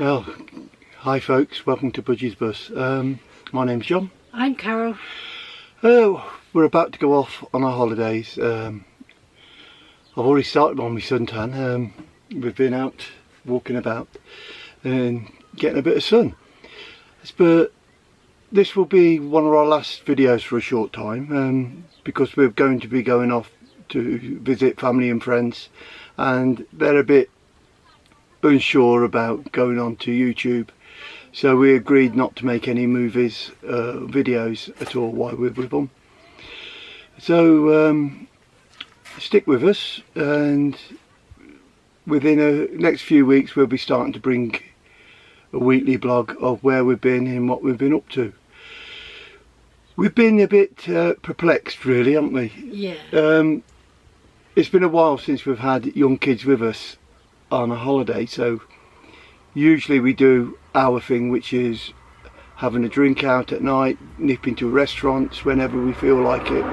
Well, hi folks, welcome to Budgie's Bus. My name's John. I'm Carol. We're about to go off on our holidays. I've already started on my suntan. We've been out walking about and getting a bit of sun. But this will be one of our last videos for a short time because we're going to be going off to visit family and friends, and they're a bit unsure about going on to YouTube, so we agreed not to make any videos at all while we're with them. So stick with us, and within the next few weeks we'll be starting to bring a weekly blog of where we've been and what we've been up to. We've been a bit perplexed really, haven't we? Yeah. It's been a while since we've had young kids with us on a holiday, so usually we do our thing, which is having a drink out at night, nipping to restaurants whenever we feel like it.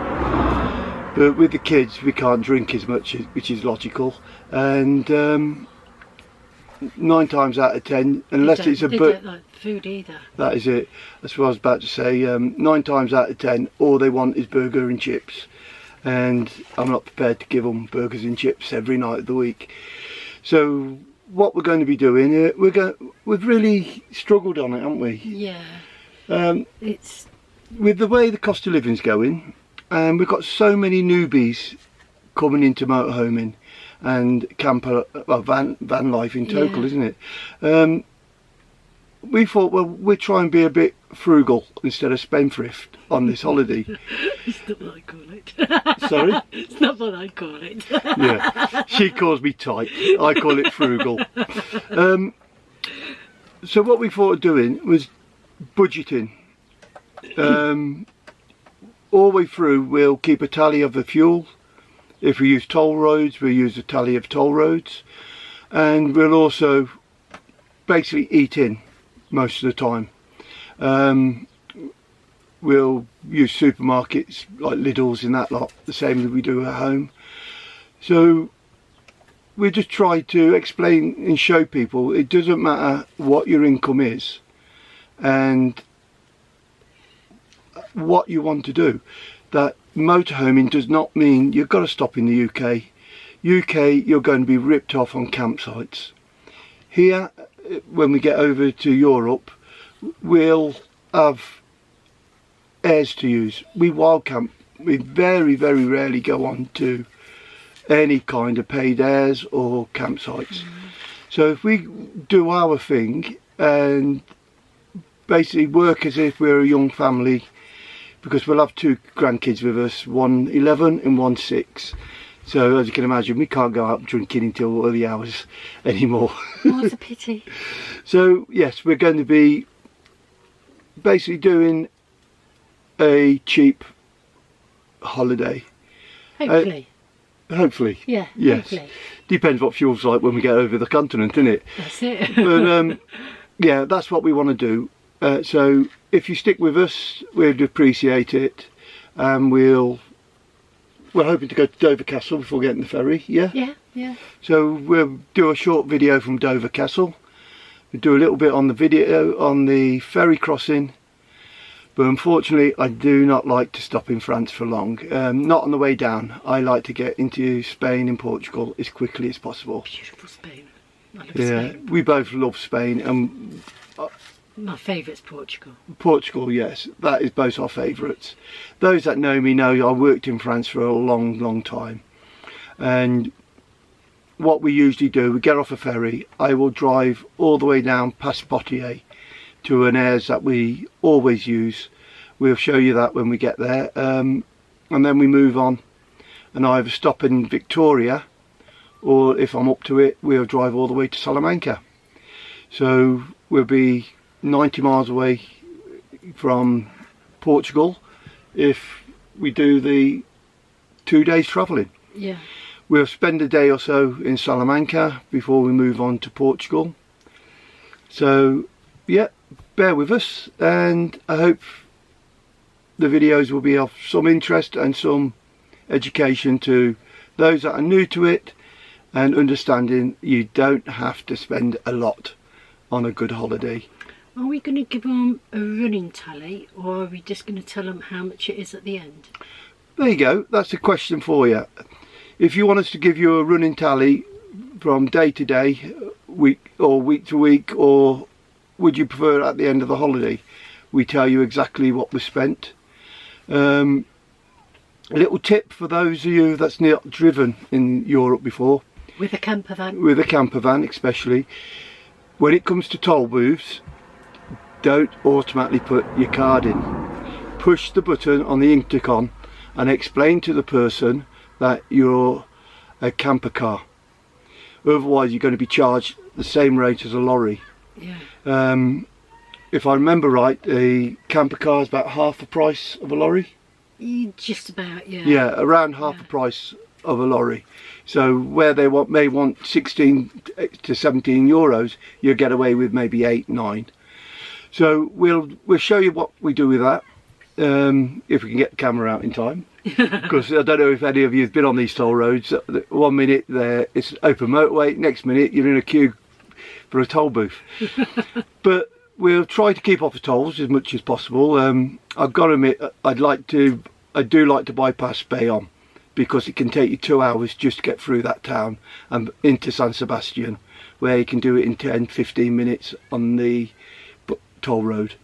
But with the kids we can't drink as much, which is logical, and 9 times out of 10, unless it's a they don't like food either. That is it. That's what I was about to say. 9 times out of 10 all they want is burger and chips, and I'm not prepared to give them burgers and chips every night of the week. So what we're going to be doing, we've really struggled on it, haven't we? Yeah. It's with the way the cost of living's going, and we've got so many newbies coming into motorhoming and camper, well, van life in total, isn't it? We thought, well, we'll try and be a bit frugal instead of spendthrift on this holiday. It's not what I call it. Sorry? It's not what I call it. Yeah, she calls me tight, I call it frugal. So what we thought of doing was budgeting. All the way through we'll keep a tally of the fuel. If we use toll roads, we'll use a tally of toll roads, and we'll also basically eat in most of the time. We'll use supermarkets like Lidl's and that lot, the same as we do at home. So we just try to explain and show people it doesn't matter what your income is and what you want to do, that motorhoming does not mean you've got to stop in the UK. You're going to be ripped off on campsites. Here, when we get over to Europe, we'll have airs to use. We wild camp. We very rarely go on to any kind of paid airs or campsites. So if we do our thing and basically work as if we're a young family, because we'll have 2 grandkids with us, one 11 and one 6. So as you can imagine, we can't go out drinking until early hours anymore. Oh, it's a pity. So yes, we're going to be basically doing a cheap holiday. Hopefully. Hopefully. Yeah. Yes. Hopefully. Depends what fuel's like when we get over the continent, isn't it? That's it. But yeah, that's what we want to do. So if you stick with us, we'd appreciate it. We're hoping to go to Dover Castle before getting the ferry, yeah? Yeah. So we'll do a short video from Dover Castle. We'll do a little bit on the video on the ferry crossing. But unfortunately, I do not like to stop in France for long. Not on the way down. I like to get into Spain and Portugal as quickly as possible. Beautiful Spain. I love Spain. We both love Spain, and my favourite's Portugal. Portugal, yes, that is both our favourites. Those that know me know I worked in France for a long time, and what we usually do, we get off a ferry, I will drive all the way down past Poitiers to an airs that we always use. We'll show you that when we get there, and then we move on and either stop in Victoria, or if I'm up to it, we'll drive all the way to Salamanca. So we'll be 90 miles away from Portugal if we do the 2 days travelling. Yeah. We'll spend a day or so in Salamanca before we move on to Portugal. So yeah, bear with us, and I hope the videos will be of some interest and some education to those that are new to it, and understanding you don't have to spend a lot on a good holiday. Are we going to give them a running tally, or are we just going to tell them how much it is at the end? There you go, that's a question for you. If you want us to give you a running tally from day to day, week to week, or would you prefer at the end of the holiday we tell you exactly what was spent? A little tip for those of you that's not driven in Europe before, With a camper van? with a camper van especially, when it comes to toll booths, don't automatically put your card in. Push the button on the intercom and explain to the person that you're a camper car. Otherwise you're going to be charged the same rate as a lorry. Yeah. If I remember right, a camper car is about half the price of a lorry. Just about, yeah. Yeah, around half the price of a lorry. So where they may want 16 to 17 euros, you'll get away with maybe 8, 9. So we'll show you what we do with that, if we can get the camera out in time. Because I don't know if any of you have been on these toll roads. 1 minute there it's open motorway, next minute you're in a queue for a toll booth. But we'll try to keep off the tolls as much as possible. I've got to admit, I do like to bypass Bayonne, because it can take you 2 hours just to get through that town and into San Sebastian, where you can do it in 10-15 minutes on the toll road.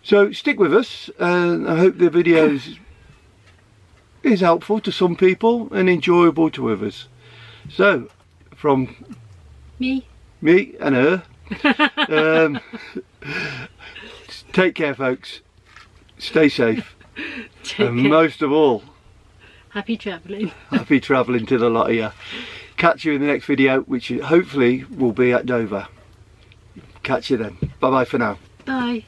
So stick with us, and I hope the video is helpful to some people and enjoyable to others. So from me and her, take care folks, stay safe, and most of all, happy travelling. Happy travelling to the lot of you. Catch you in the next video, which hopefully will be at Dover. Catch you then. Bye bye for now. Bye.